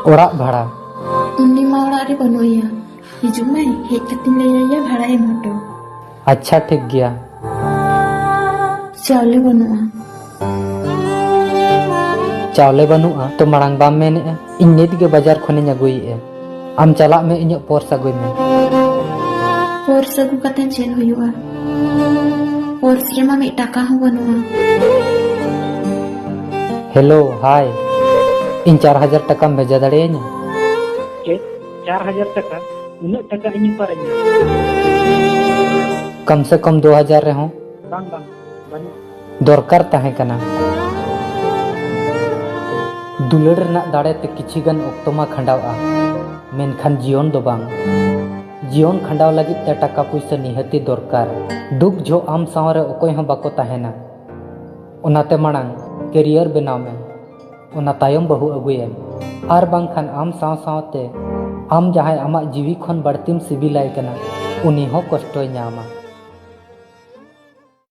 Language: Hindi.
Orak bhara. Undi ma orak re banuya. Hijung mai hej katin layaya bhara em hoto. अच्छा ठीक गया. Chawle banua. चावले बनुआ तो मरांग बाम मेने इन नित के बाजार खने अगुई आम चला में इन पोर्स अगुई में Pors agu katen chel huyua. Pors re ma mi taka ho banua. Hello hi इन 4000 टका भेजा दाड़ेयां चेक 4000 टका उन्नत टका इन पर कम से कम 2000 रहो बांग बांग बनी दरकार तहे कना दुलड़ रना दाड़े ते किछि गन ओक्तोमा खंडावा मेनखान जीवन दो बांग जीवन खंडाव लगी ते टका पैसा निहती दरकार दुख जो आम सावरे ओकोय हो बाको तहेना ओनाते मांग कैरियर बनाव में ओना तायम बहु अगुएम आर बांगखान आम साव सावते आम जहां आमा जीवी खन बढ़तीम सिबिलाय कना उनी हो कष्टोय न्यामा।